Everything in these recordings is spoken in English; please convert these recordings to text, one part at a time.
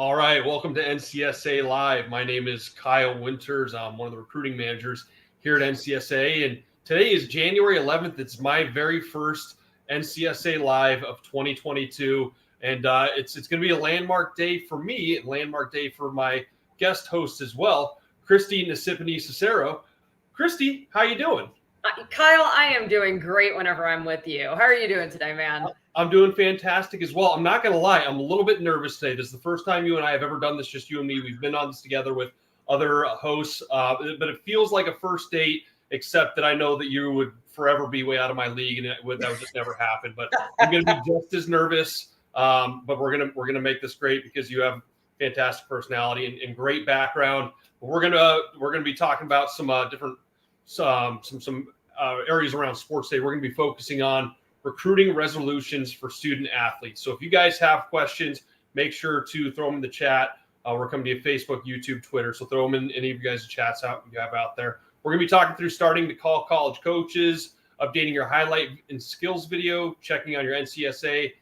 All right, welcome to NCSA Live. My name is Kyle Winters. I'm one of the recruiting managers here at NCSA, and today is January 11th. It's my very first NCSA Live of 2022, and it's going to be a landmark day for me, a landmark day for my guest host as well, Christy Nasipini Cicero. Christy, how you doing? Kyle, I am doing great whenever I'm with you. How are you doing today, man? I'm doing fantastic as well. I'm not going to lie. I'm a little bit nervous today. This is the first time you and I have ever done this, just you and me. We've been on this together with other hosts, but it feels like a first date, except that I know that you would forever be way out of my league, and that would just never happen. But I'm going to be just as nervous, but we're gonna make this great because you have fantastic personality and great background. But we're gonna be talking about some different areas around sports today. We're going to be focusing on recruiting resolutions for student athletes. So if you guys have questions, make sure to throw them in the chat. We're coming to you Facebook, YouTube, Twitter. So throw them in any of you guys' chats you have out there. We're going to be talking through starting to call college coaches, updating your highlight and skills video, checking on your NCAA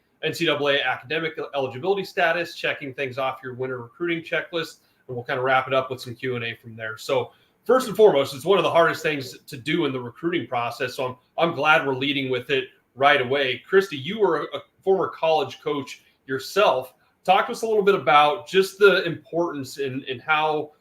academic eligibility status, checking things off your winter recruiting checklist, and we'll kind of wrap it up with some Q&A from there. So first and foremost, it's one of the hardest things to do in the recruiting process. So I'm glad we're leading with it right away. Christy, you were a former college coach yourself. Talk to us a little bit about just the importance and how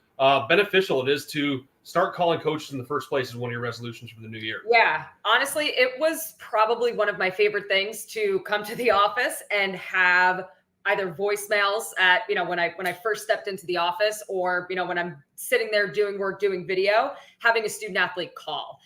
beneficial it is to start calling coaches in the first place as one of your resolutions for the new year. Yeah, honestly, it was probably one of my favorite things to come to the office and have either voicemails at, when I first stepped into the office, or, when I'm sitting there doing work, doing video, having a student athlete call.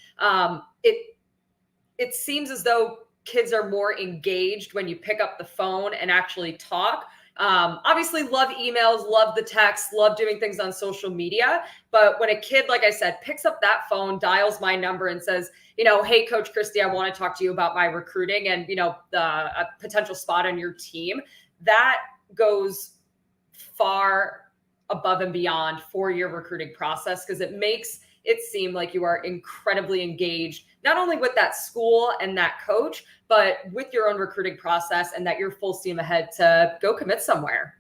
It seems as though kids are more engaged when you pick up the phone and actually talk. Obviously love emails, love the text, love doing things on social media. But when a kid, like I said, picks up that phone, dials my number and says, hey, Coach Christy, I want to talk to you about my recruiting and, a potential spot on your team, that goes far above and beyond for your recruiting process, because it makes it seem like you are incredibly engaged, not only with that school and that coach, but with your own recruiting process, and that you're full steam ahead to go commit somewhere.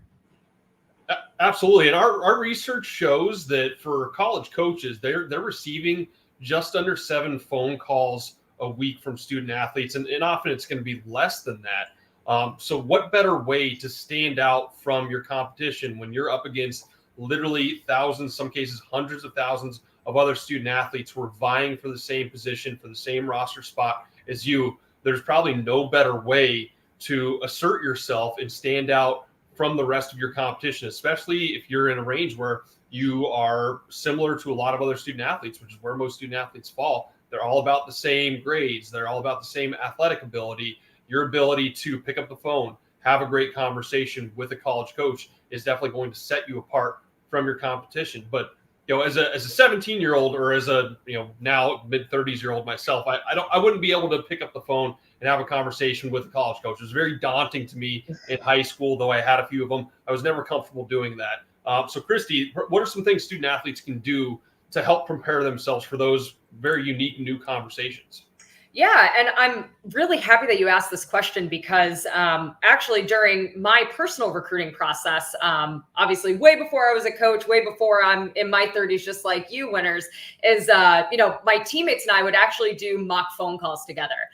Absolutely. And our research shows that for college coaches, they're receiving just under 7 phone calls a week from student athletes. And often it's going to be less than that. So what better way to stand out from your competition when you're up against literally thousands, some cases hundreds of thousands of other student athletes who are vying for the same position, for the same roster spot as you? There's probably no better way to assert yourself and stand out from the rest of your competition, especially if you're in a range where you are similar to a lot of other student athletes, which is where most student athletes fall. They're all about the same grades. They're all about the same athletic ability. Your ability to pick up the phone, have a great conversation with a college coach is definitely going to set you apart from your competition. But as a 17-year-old or as a now mid-30s-year-old myself, I wouldn't be able to pick up the phone and have a conversation with a college coach. It was very daunting to me in high school, though I had a few of them. I was never comfortable doing that. So Christy, what are some things student athletes can do to help prepare themselves for those very unique new conversations? Yeah, and I'm really happy that you asked this question, because actually during my personal recruiting process, obviously way before I was a coach, way before I'm in my 30s, just like you, Winners, is, my teammates and I would actually do mock phone calls together.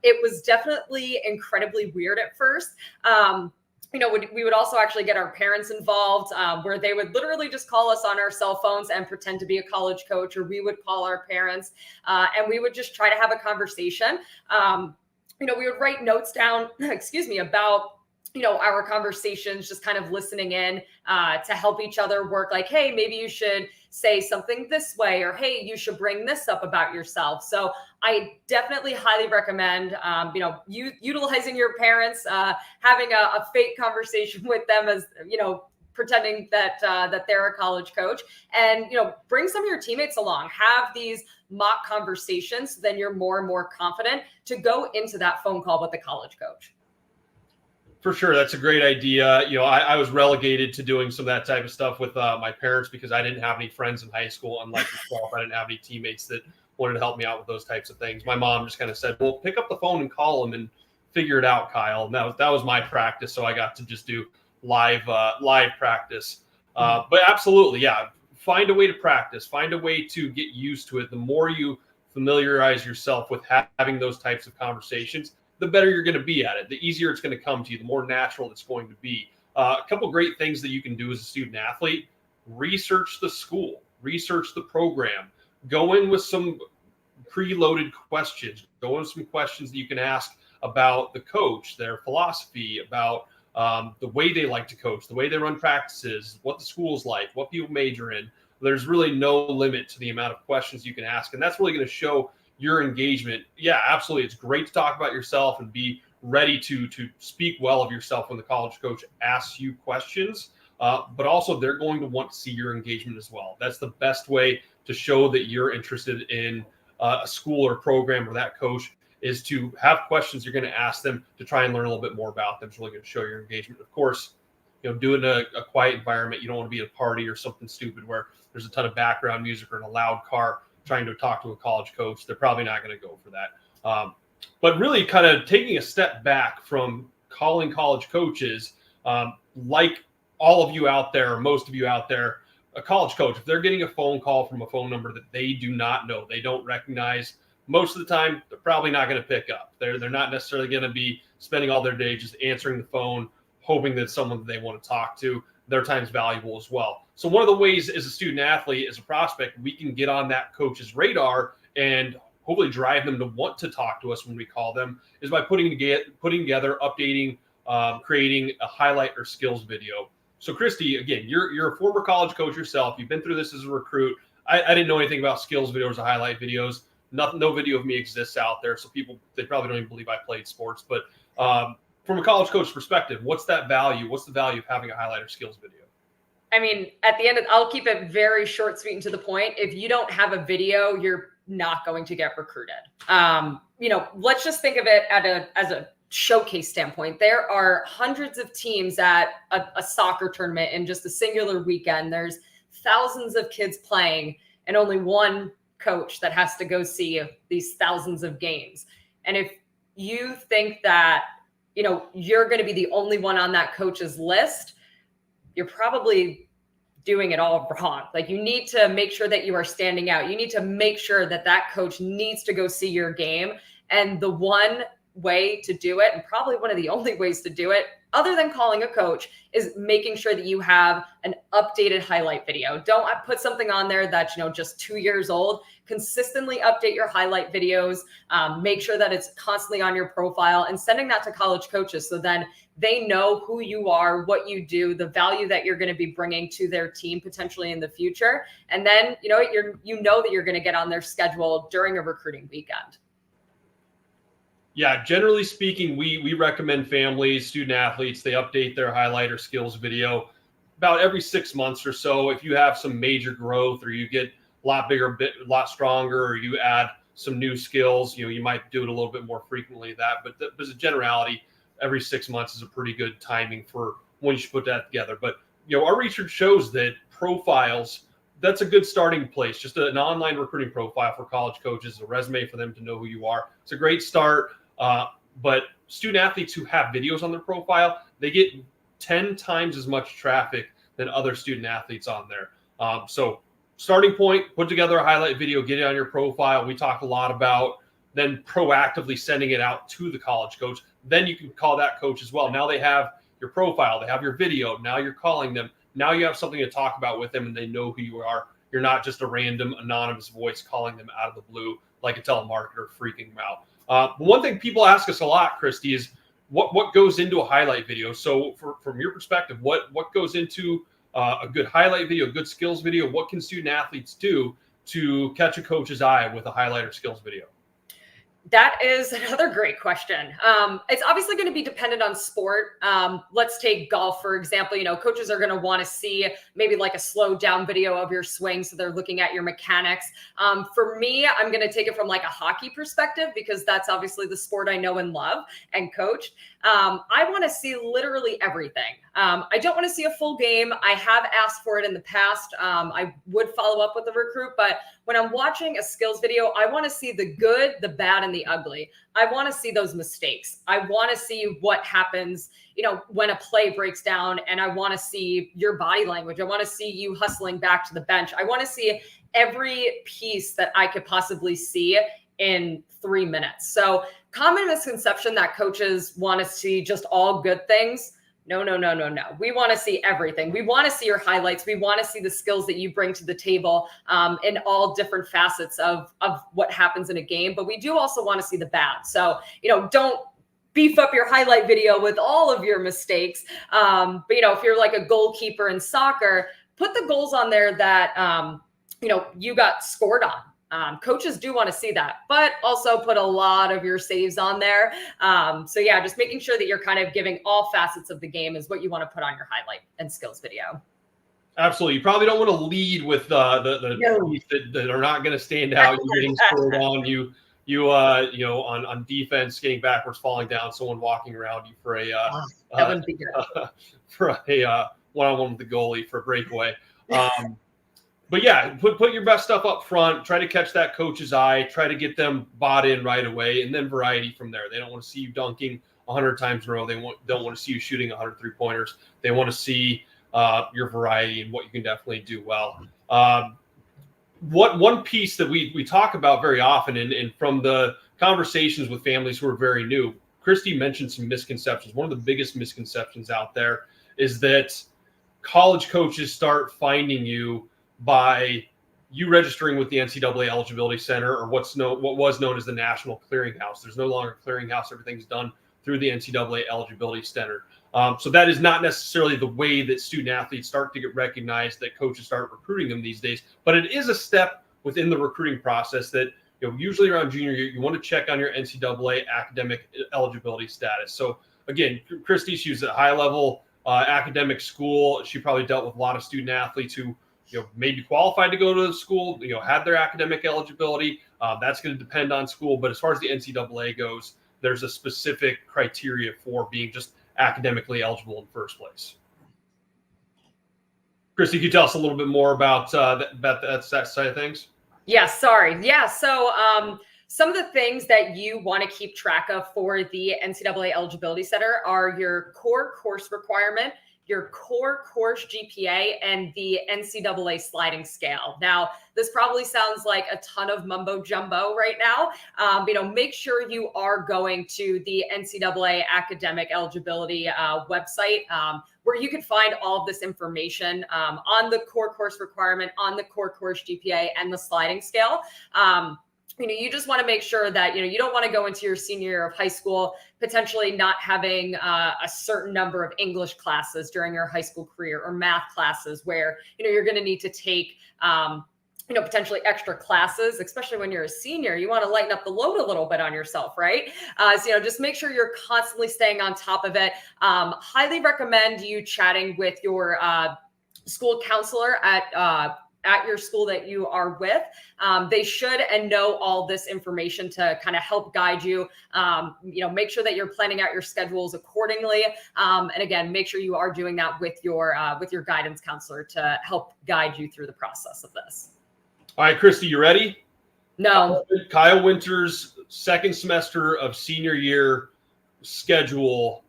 It was definitely incredibly weird at first. We would also actually get our parents involved, where they would literally just call us on our cell phones and pretend to be a college coach, or we would call our parents and we would just try to have a conversation. We would write notes down, about our conversations, just kind of listening in to help each other work. Like, hey, maybe you should say something this way, or hey, you should bring this up about yourself. So I definitely highly recommend, utilizing your parents, having a fake conversation with them, as pretending that they're a college coach, and bring some of your teammates along. Have these mock conversations, so then you're more and more confident to go into that phone call with the college coach. For sure. That's a great idea. I was relegated to doing some of that type of stuff with my parents because I didn't have any friends in high school. Unlike yourself, I didn't have any teammates that wanted to help me out with those types of things. My mom just kind of said, well, pick up the phone and call them and figure it out, Kyle. And that was my practice. So I got to just do live practice. But absolutely, yeah, find a way to practice, find a way to get used to it. The more you familiarize yourself with having those types of conversations, the better you're going to be at it. The easier it's going to come to you, the more natural it's going to be. A couple great things that you can do as a student athlete: research the school, research the program, go in with some preloaded questions, go in with some questions that you can ask about the coach, their philosophy, about the way they like to coach, the way they run practices, what the school's like, what people major in. There's really no limit to the amount of questions you can ask, and that's really going to show your engagement. Yeah, absolutely. It's great to talk about yourself and be ready to speak well of yourself when the college coach asks you questions, but also they're going to want to see your engagement as well. That's the best way to show that you're interested in a school or program or that coach, is to have questions you're going to ask them to try and learn a little bit more about them. It's really going to show your engagement. Of course, do it in a quiet environment. You don't want to be at a party or something stupid where there's a ton of background music or in a loud car trying to talk to a college coach. They're probably not going to go for that. But really kind of taking a step back from calling college coaches, like all of you out there, or most of you out there, a college coach, if they're getting a phone call from a phone number that they do not know, they don't recognize, most of the time, they're probably not going to pick up. They're not necessarily going to be spending all their day just answering the phone, hoping that someone that they want to talk to. Their time's valuable as well. So one of the ways as a student athlete, as a prospect, we can get on that coach's radar and hopefully drive them to want to talk to us when we call them, is by putting together, updating, creating a highlight or skills video. So Christy, again, you're a former college coach yourself. You've been through this as a recruit. I didn't know anything about skills videos or highlight videos. No video of me exists out there, so they probably don't even believe I played sports. But from a college coach perspective, what's that value? What's the value of having a highlight or skills video? I mean, at the end I'll keep it very short, sweet, and to the point. If you don't have a video, you're not going to get recruited. Let's just think of it as a showcase standpoint. There are hundreds of teams at a soccer tournament in just a singular weekend. There's thousands of kids playing and only one coach that has to go see these thousands of games. And if you think that, you're going to be the only one on that coach's list, you're probably doing it all wrong. Like, you need to make sure that you are standing out. You need to make sure that coach needs to go see your game. And the one way to do it, and probably one of the only ways to do it, other than calling a coach, is making sure that you have an updated highlight video. Don't put something on there that's, just 2 years old. Consistently update your highlight videos. Make sure that it's constantly on your profile, and sending that to college coaches so then they know who you are, what you do, the value that you're going to be bringing to their team potentially in the future. And then, that you're going to get on their schedule during a recruiting weekend. Yeah, generally speaking, we recommend families, student athletes, they update their highlight or skills video about every 6 months or so. If you have some major growth, or you get a lot bigger, a lot stronger, or you add some new skills, you might do it a little bit more frequently. But as a generality, every 6 months is a pretty good timing for when you should put that together. But our research shows that profiles, that's a good starting place. Just an online recruiting profile for college coaches, a resume for them to know who you are. It's a great start. But student athletes who have videos on their profile, they get 10 times as much traffic than other student athletes on there. So starting point, put together a highlight video, get it on your profile. We talk a lot about then proactively sending it out to the college coach. Then you can call that coach as well. Now they have your profile, they have your video. Now you're calling them. Now you have something to talk about with them, and they know who you are. You're not just a random anonymous voice calling them out of the blue like a telemarketer freaking them out. One thing people ask us a lot, Christy, is what goes into a highlight video. So from your perspective, what goes into a good highlight video, a good skills video? What can student athletes do to catch a coach's eye with a highlight or skills video? That is another great question. It's obviously going to be dependent on sport. Let's take golf, for example. Coaches are going to want to see maybe like a slowed down video of your swing, so they're looking at your mechanics. For me, I'm going to take it from like a hockey perspective, because that's obviously the sport I know and love and coached. I want to see literally everything. I don't want to see a full game. I have asked for it in the past. I would follow up with the recruit, but when I'm watching a skills video, I want to see the good, the bad, and and the ugly. I want to see those mistakes. I want to see what happens, when a play breaks down, and I want to see your body language. I want to see you hustling back to the bench. I want to see every piece that I could possibly see in 3 minutes. So common misconception that coaches want to see just all good things. No. We want to see everything. We want to see your highlights. We want to see the skills that you bring to the table in all different facets of what happens in a game. But we do also want to see the bad. So, don't beef up your highlight video with all of your mistakes. But, if you're like a goalkeeper in soccer, put the goals on there that, you got scored on. Coaches do want to see that, but also put a lot of your saves on there. So yeah, just making sure that you're kind of giving all facets of the game is what you want to put on your highlight and skills video. Absolutely. You probably don't want to lead with the that are not going to stand out. You're getting scored on. On defense, getting backwards, falling down, someone walking around you for that wouldn't be good. For a one-on-one with the goalie for a breakaway. But yeah, put your best stuff up front. Try to catch that coach's eye. Try to get them bought in right away, and then variety from there. They don't want to see you dunking 100 times in a row. They don't want to see you shooting 100 3-pointers. They want to see your variety and what you can definitely do well. One piece that we talk about very often, and from the conversations with families who are very new, Christy mentioned some misconceptions. One of the biggest misconceptions out there is that college coaches start finding you by you registering with the NCAA Eligibility Center, or what was known as the National Clearinghouse. There's no longer a clearinghouse. Everything's done through the NCAA Eligibility Center. So that is not necessarily the way that student athletes start to get recognized, that coaches start recruiting them these days. But it is a step within the recruiting process that usually around junior year, you want to check on your NCAA academic eligibility status. So again, Christy, she was at a high-level academic school. She probably dealt with a lot of student athletes who maybe qualified to go to the school, had their academic eligibility. That's going to depend on school. But as far as the NCAA goes, there's a specific criteria for being just academically eligible in the first place. Christy, can you tell us a little bit more about that side of things? Yeah, sorry. Yeah, so some of the things that you want to keep track of for the NCAA Eligibility Center are your core course requirement, your core course GPA, and the NCAA sliding scale. Now, this probably sounds like a ton of mumbo jumbo right now. Make sure you are going to the NCAA academic eligibility website where you can find all of this information on the core course requirement, on the core course GPA, and the sliding scale. You just want to make sure that, you don't want to go into your senior year of high school potentially not having a certain number of English classes during your high school career, or math classes where, you're going to need to take, potentially extra classes, especially when you're a senior. You want to lighten up the load a little bit on yourself, right? So, just make sure you're constantly staying on top of it. Highly recommend you chatting with your school counselor at your school that you are with. They should and know all this information to kind of help guide you. Make sure that you're planning out your schedules accordingly. And again, make sure you are doing that with your guidance counselor to help guide you through the process of this. All right, Christy, you ready? No. Kyle Winter's second semester of senior year schedule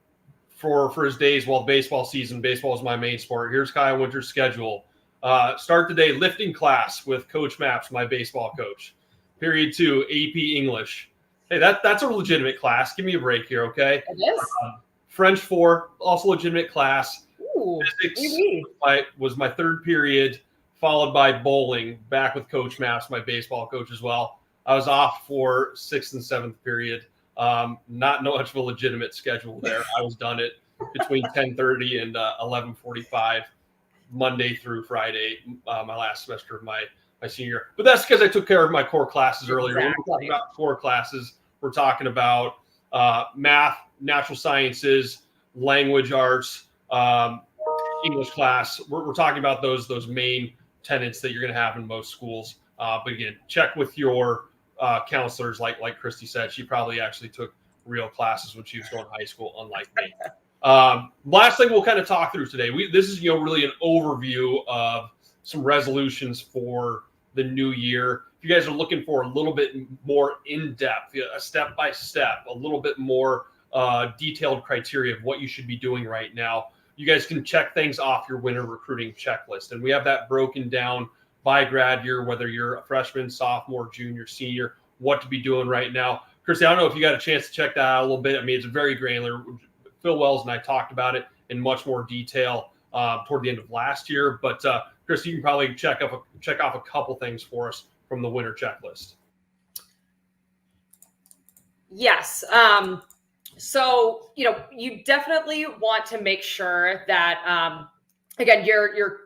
for his days while baseball is my main sport. Here's Kyle Winter's schedule. Start the day, lifting class with Coach Maps, my baseball coach. Period 2, AP English. Hey, that's a legitimate class. Give me a break here, okay? It is. French 4, also legitimate class. Ooh, Physics was my third period, followed by bowling, back with Coach Maps, my baseball coach as well. I was off for 6th and 7th period. Not much of a legitimate schedule there. I was done at between 10:30 and 11:45. Monday through Friday, my last semester of my senior year. But that's because I took care of my core classes earlier. Exactly. When we're talking about core classes, we're talking about math, natural sciences, language arts, English class. We're talking about those main tenets that you're going to have in most schools. But again, check with your counselors. Like Christy said, she probably actually took real classes when she was going to high school, unlike me. Last thing we'll kind of talk through today. This is really an overview of some resolutions for the new year. If you guys are looking for a little bit more in-depth, a step-by-step, a little bit more detailed criteria of what you should be doing right now, you guys can check things off your winter recruiting checklist. And we have that broken down by grad year, whether you're a freshman, sophomore, junior, senior, what to be doing right now. Christy, I don't know if you got a chance to check that out a little bit. I mean, it's very granular. Phil Wells and I talked about it in much more detail toward the end of last year. But Christy, you can probably check off a couple things for us from the winter checklist. Yes. So, you definitely want to make sure that, again, you're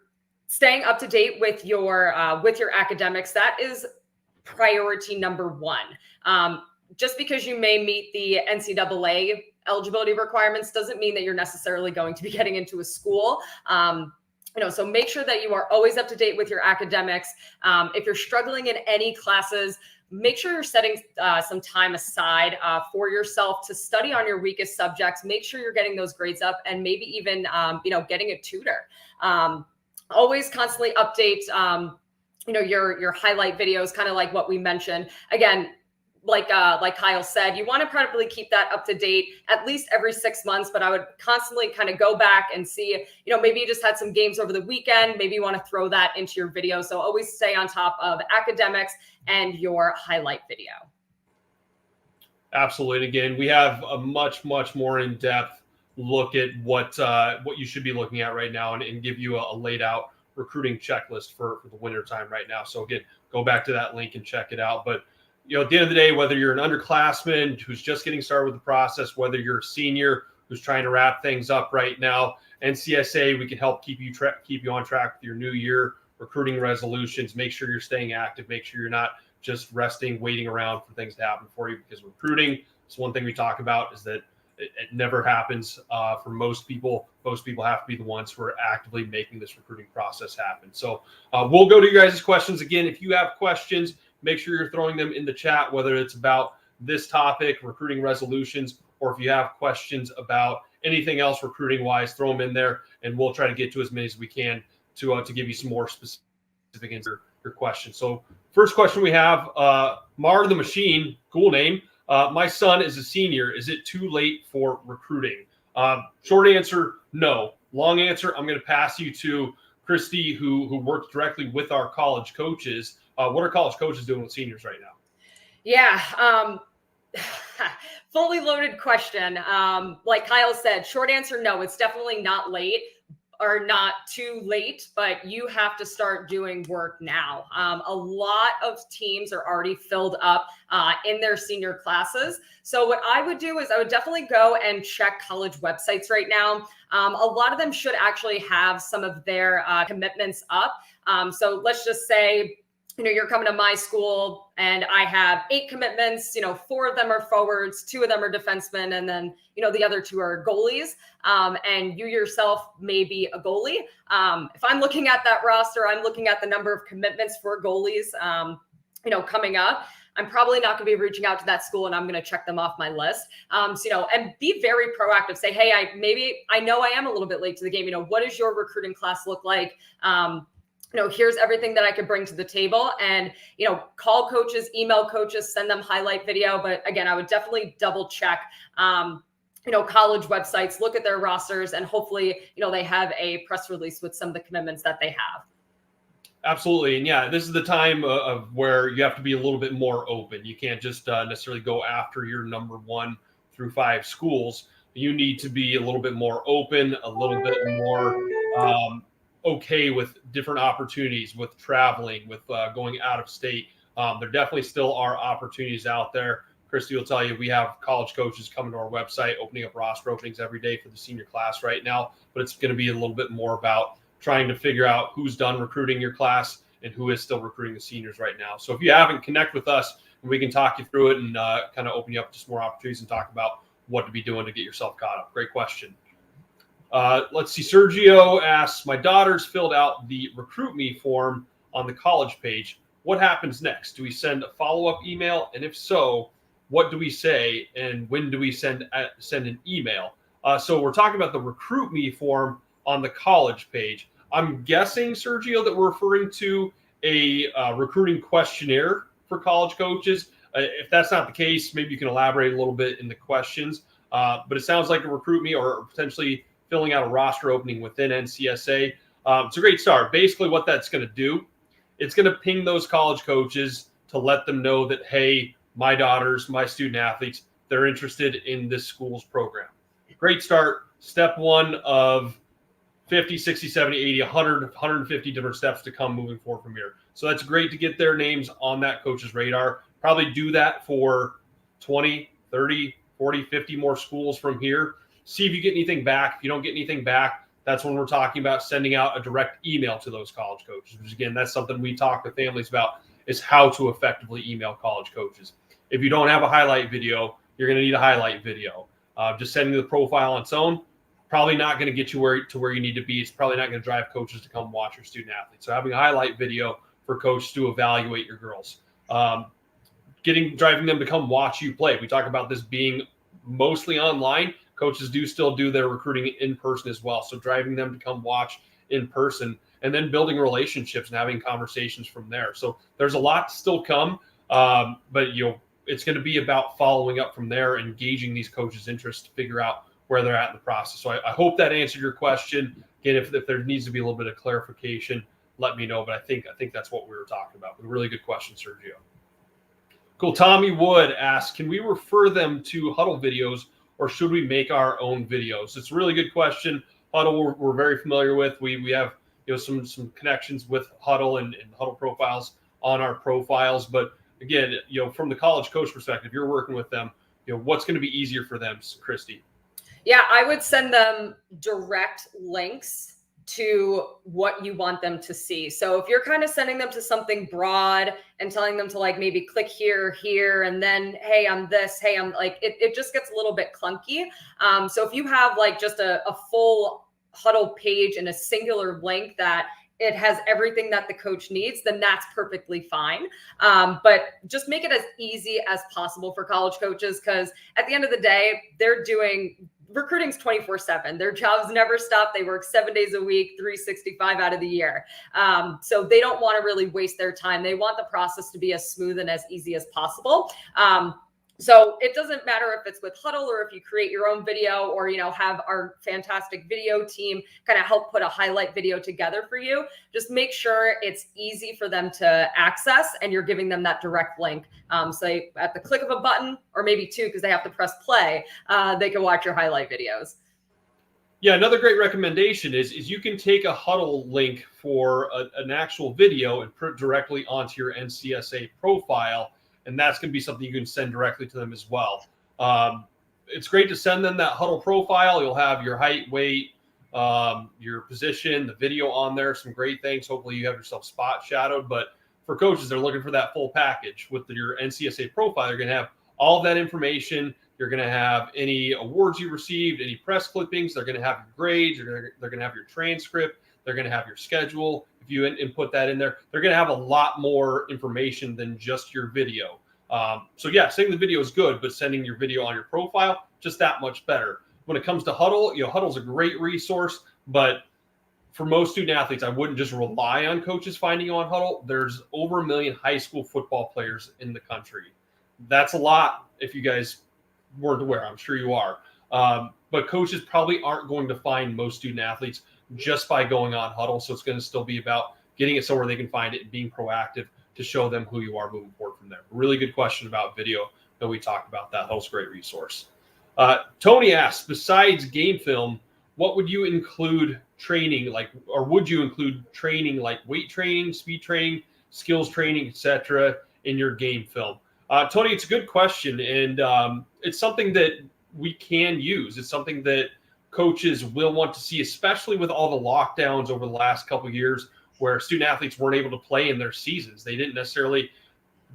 staying up to date with your academics. That is priority number one. Just because you may meet the NCAA eligibility requirements doesn't mean that you're necessarily going to be getting into a school. So make sure that you are always up to date with your academics. If you're struggling in any classes, make sure you're setting some time aside for yourself to study on your weakest subjects. Make sure you're getting those grades up, and maybe even, getting a tutor. Always constantly update, your highlight videos, kind of like what we mentioned. Again, like Kyle said, you want to probably keep that up to date at least every 6 months, but I would constantly kind of go back and see, maybe you just had some games over the weekend. Maybe you want to throw that into your video. So always stay on top of academics and your highlight video. Absolutely. And again, we have a much more in-depth look at what you should be looking at right now, and give you a laid out recruiting checklist for the winter time right now. So again, go back to that link and check it out. But at the end of the day, whether you're an underclassman who's just getting started with the process, whether you're a senior who's trying to wrap things up right now, NCSA, we can help keep you on track with your new year recruiting resolutions. Make sure you're staying active. Make sure you're not just resting, waiting around for things to happen for you, because recruiting is one thing we talk about, is that it never happens for most people. Most people have to be the ones who are actively making this recruiting process happen. So we'll go to you guys' questions. Again, if you have questions, make sure you're throwing them in the chat, whether it's about this topic, recruiting resolutions, or if you have questions about anything else recruiting wise, throw them in there, and we'll try to get to as many as we can to give you some more specific answer your questions. So first question we have, Mar the Machine, cool name. My son is a senior. Is it too late for recruiting? Short answer, no. Long answer, I'm going to pass you to Christy, who works directly with our college coaches. What are college coaches doing with seniors right now? Yeah. Fully loaded question. Like Kyle said, short answer, no, it's definitely not late or not too late, but you have to start doing work now. A lot of teams are already filled up in their senior classes. So what I would do is I would definitely go and check college websites right now. A lot of them should actually have some of their commitments up. So let's just say, you're coming to my school and I have 8 commitments, 4 of them are forwards, 2 of them are defensemen, and then, the other 2 are goalies. And you yourself may be a goalie. If I'm looking at that roster, I'm looking at the number of commitments for goalies, coming up. I'm probably not going to be reaching out to that school, and I'm going to check them off my list. And be very proactive. Say, hey, I know I am a little bit late to the game. What does your recruiting class look like? Here's everything that I could bring to the table, and, call coaches, email coaches, send them highlight video. But again, I would definitely double check, college websites, look at their rosters, and hopefully, they have a press release with some of the commitments that they have. Absolutely. And yeah, this is the time of where you have to be a little bit more open. You can't just necessarily go after your number 1 through 5 schools. You need to be a little bit more open, a little bit more okay with different opportunities, with traveling, with going out of state. There definitely still are opportunities out there. Christy will tell you, we have college coaches coming to our website, opening up roster openings every day for the senior class right now, but it's going to be a little bit more about trying to figure out who's done recruiting your class and who is still recruiting the seniors right now. So if you haven't, connect with us and we can talk you through it and kind of open you up to some more opportunities and talk about what to be doing to get yourself caught up. Great question. Let's see. Sergio asks, my daughter's filled out the Recruit Me form on the college page. What happens next? Do we send a follow-up email? And if so, what do we say? And when do we send an email? So we're talking about the Recruit Me form on the college page. I'm guessing, Sergio, that we're referring to a recruiting questionnaire for college coaches. If that's not the case, maybe you can elaborate a little bit in the questions. But it sounds like a Recruit Me or potentially filling out a roster opening within NCSA. It's a great start. Basically, what that's going to do, it's going to ping those college coaches to let them know that, hey, my daughters, my student athletes, they're interested in this school's program. Great start. Step one of 50, 60, 70, 80, 100, 150 different steps to come moving forward from here. So that's great to get their names on that coach's radar. Probably do that for 20, 30, 40, 50 more schools from here. See if you get anything back. If you don't get anything back, that's when we're talking about sending out a direct email to those college coaches, which again, that's something we talk to families about, is how to effectively email college coaches. If you don't have a highlight video, you're going to need a highlight video. Just sending the profile on its own, probably not going to get you where you need to be. It's probably not going to drive coaches to come watch your student athletes. So having a highlight video for coaches to evaluate your girls. Driving them to come watch you play. We talk about this being mostly online. Coaches do still do their recruiting in person as well. So driving them to come watch in person and then building relationships and having conversations from there. So there's a lot to still come, but it's going to be about following up from there, engaging these coaches' interest to figure out where they're at in the process. So I hope that answered your question. Again, if there needs to be a little bit of clarification, let me know. But I think that's what we were talking about. A really good question, Sergio. Cool. Tommy Wood asks, can we refer them to Hudl videos or should we make our own videos? It's a really good question. Hudl we're very familiar with. We have some connections with Hudl and Hudl profiles on our profiles. But again, from the college coach perspective, you're working with them. What's going to be easier for them, Christy? Yeah, I would send them direct links to what you want them to see. So if you're kind of sending them to something broad and telling them to maybe click here, and then, hey, I'm this, hey, I'm it just gets a little bit clunky. So if you have just a full Hudl page and a singular link that it has everything that the coach needs, then that's perfectly fine. But just make it as easy as possible for college coaches, because at the end of the day, recruiting's 24/7. Their jobs never stop. They work 7 days a week, 365 out of the year. So they don't want to really waste their time. They want the process to be as smooth and as easy as possible. So it doesn't matter if it's with Hudl or if you create your own video or, have our fantastic video team kind of help put a highlight video together for you. Just make sure it's easy for them to access and you're giving them that direct link. So at the click of a button, or maybe two, because they have to press play, they can watch your highlight videos. Yeah, another great recommendation is you can take a Hudl link for an actual video and put it directly onto your NCSA profile. And that's going to be something you can send directly to them as well. It's great to send them that Hudl profile. You'll have your height, weight, your position, the video on there, some great things. Hopefully you have yourself spot shadowed. But for coaches, they're looking for that full package. With your NCSA profile, you're going to have all of that information. You're going to have any awards you received, any press clippings. They're going to have your grades. They're going to have your transcript. They're going to have your schedule. If you input that in there, they're going to have a lot more information than just your video. So yeah, sending the video is good, but sending your video on your profile, just that much better. When it comes to Hudl, Hudl's a great resource, but for most student athletes, I wouldn't just rely on coaches finding you on Hudl. There's over 1 million high school football players in the country. That's a lot if you guys weren't aware. I'm sure you are. But coaches probably aren't going to find most student athletes just by going on Hudl. So it's going to still be about getting it somewhere they can find it and being proactive to show them who you are moving forward from there. Really good question about video that we talked about. That Hudl's a great resource. Tony asks, besides game film, what would you include training or would you include training like weight training, speed training, skills training, etc. in your game film? Tony, it's a good question. And it's something that we can use. It's something that coaches will want to see, especially with all the lockdowns over the last couple of years where student athletes weren't able to play in their seasons. They didn't necessarily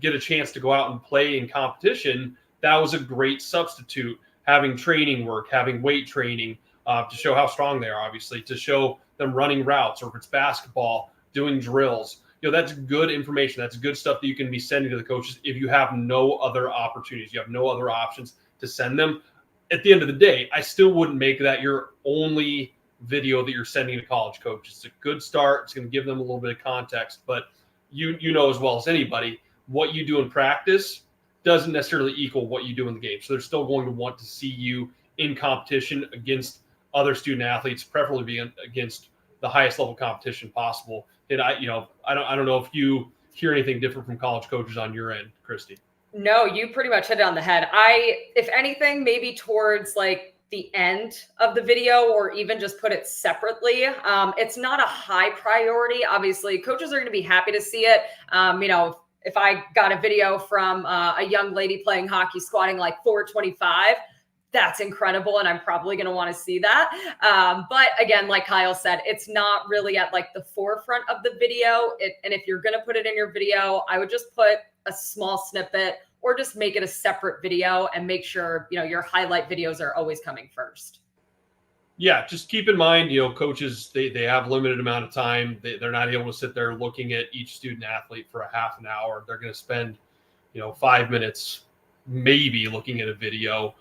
get a chance to go out and play in competition. That was a great substitute, having training work, having weight training to show how strong they are, obviously, to show them running routes, or if it's basketball, doing drills. That's good information. That's good stuff that you can be sending to the coaches if you have no other opportunities. You have no other options to send them. At the end of the day, I still wouldn't make that your only video that you're sending to college coaches. It's a good start. It's going to give them a little bit of context, but you know as well as anybody, what you do in practice doesn't necessarily equal what you do in the game. So they're still going to want to see you in competition against other student athletes, preferably being against the highest level competition possible. And I don't know if you hear anything different from college coaches on your end, Christy. No, you pretty much hit it on the head. If anything, maybe towards like the end of the video, or even just put it separately. It's not a high priority. Obviously, coaches are going to be happy to see it. If I got a video from a young lady playing hockey squatting like 425, that's incredible, and I'm probably going to want to see that. But again, like Kyle said, it's not really at like the forefront of the video. And if you're going to put it in your video, I would just put a small snippet, or just make it a separate video and make sure, your highlight videos are always coming first. Yeah, just keep in mind, coaches, they have limited amount of time. They're not able to sit there looking at each student athlete for a half an hour. They're going to spend, 5 minutes maybe looking at a video.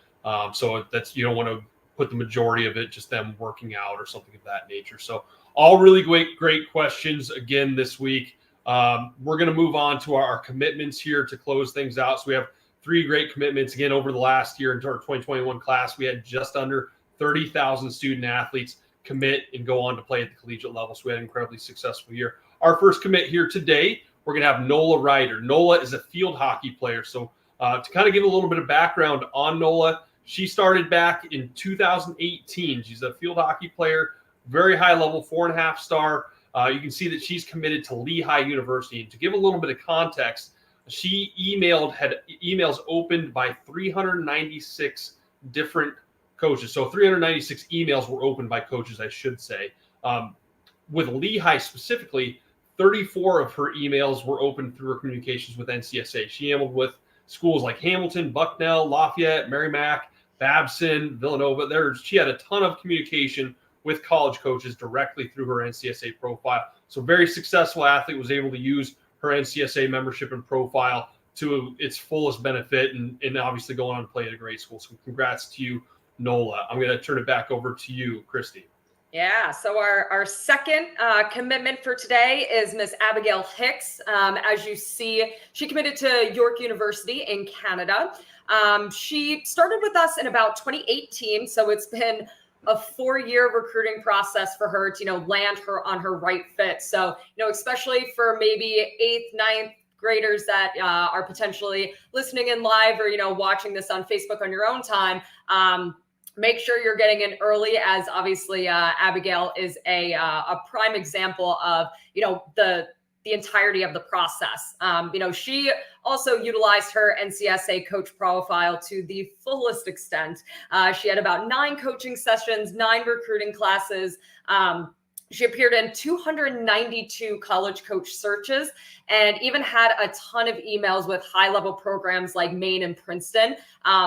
So that's, you don't want to put the majority of it just them working out or something of that nature. So all really great questions again this week. We're going to move on to our commitments here to close things out. So we have 3 great commitments again over the last year. Into our 2021 class, we had just under 30,000 student athletes commit and go on to play at the collegiate level. So we had an incredibly successful year. Our first commit here today, we're going to have Nola Ryder. Nola is a field hockey player. So to kind of give a little bit of background on Nola, she started back in 2018. She's a field hockey player, very high level, 4.5 star. You can see that she's committed to Lehigh University. And to give a little bit of context, she had emails opened by 396 different coaches. So 396 emails were opened by coaches, I should say. With Lehigh specifically, 34 of her emails were opened through her communications with NCSA. She emailed with schools like Hamilton, Bucknell, Lafayette, Merrimack, Babson, Villanova. She had a ton of communication with college coaches directly through her NCSA profile. So very successful athlete, was able to use her NCSA membership and profile to its fullest benefit, and obviously going on to play at a great school. So congrats to you, Nola. I'm going to turn it back over to you, Christy. Yeah, so our second commitment for today is Miss Abigail Hicks. As you see, she committed to York University in Canada. She started with us in about 2018, so it's been a 4-year recruiting process for her to, land her on her right fit. So, especially for maybe 8th, 9th graders that are potentially listening in live, or, watching this on Facebook on your own time, make sure you're getting in early, as obviously Abigail is a prime example of, the entirety of the process. She also utilized her NCSA coach profile to the fullest extent. She had about 9 coaching sessions, 9 recruiting classes. She appeared in 292 college coach searches, and even had a ton of emails with high-level programs like Maine and Princeton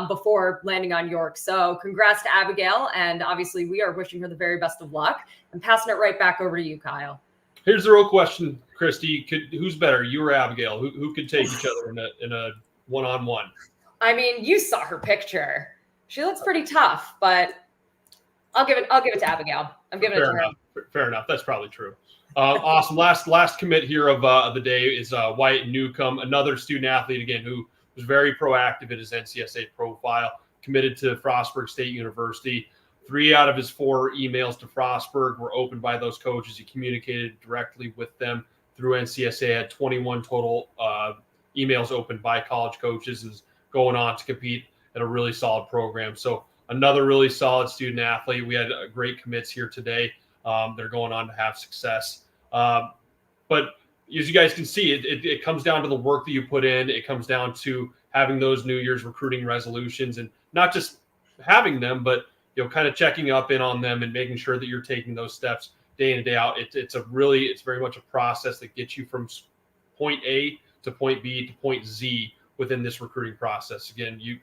before landing on York. So congrats to Abigail, and obviously we are wishing her the very best of luck. And passing it right back over to you, Kyle. Here's the real question, Christy. Who's better, you or Abigail? Who could take each other in a one-on-one? I mean, you saw her picture. She looks pretty tough, but I'll give it to Abigail. I'm giving it to her. Fair enough. That's probably true. Awesome. Last commit here of the day is Wyatt Newcomb, another student athlete, again, who was very proactive in his NCSA profile, committed to Frostburg State University. 3 out of his 4 emails to Frostburg were opened by those coaches. He communicated directly with them through NCSA, had 21 total emails opened by college coaches, is going on to compete at a really solid program. So another really solid student athlete. We had great commits here today. They're going on to have success. But as you guys can see, it comes down to the work that you put in. It comes down to having those New Year's recruiting resolutions, and not just having them, but kind of checking up in on them and making sure that you're taking those steps day in and day out. It's very much a process that gets you from point A to point B to point Z within this recruiting process. Again, you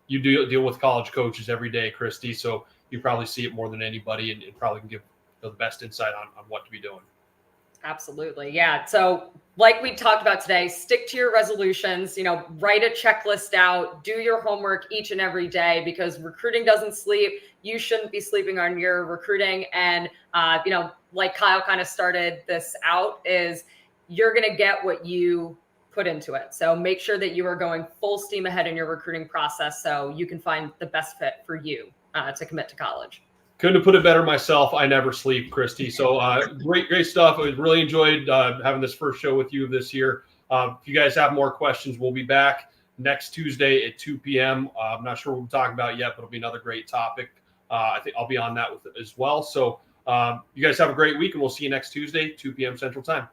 do deal with college coaches every day, Christy, so you probably see it more than anybody, and probably can give the best insight on what to be doing. Absolutely. Yeah. So like we talked about today, stick to your resolutions, write a checklist out, do your homework each and every day, because recruiting doesn't sleep. You shouldn't be sleeping on your recruiting. And, like Kyle kind of started this out, is you're going to get what you put into it. So make sure that you are going full steam ahead in your recruiting process so you can find the best fit for you to commit to college. Couldn't have put it better myself. I never sleep, Christy. So great stuff. I really enjoyed having this first show with you this year. If you guys have more questions, we'll be back next Tuesday at 2 p.m. I'm not sure what we're talking about yet, but it'll be another great topic. I think I'll be on that with it as well. So you guys have a great week, and we'll see you next Tuesday, 2 p.m. Central Time.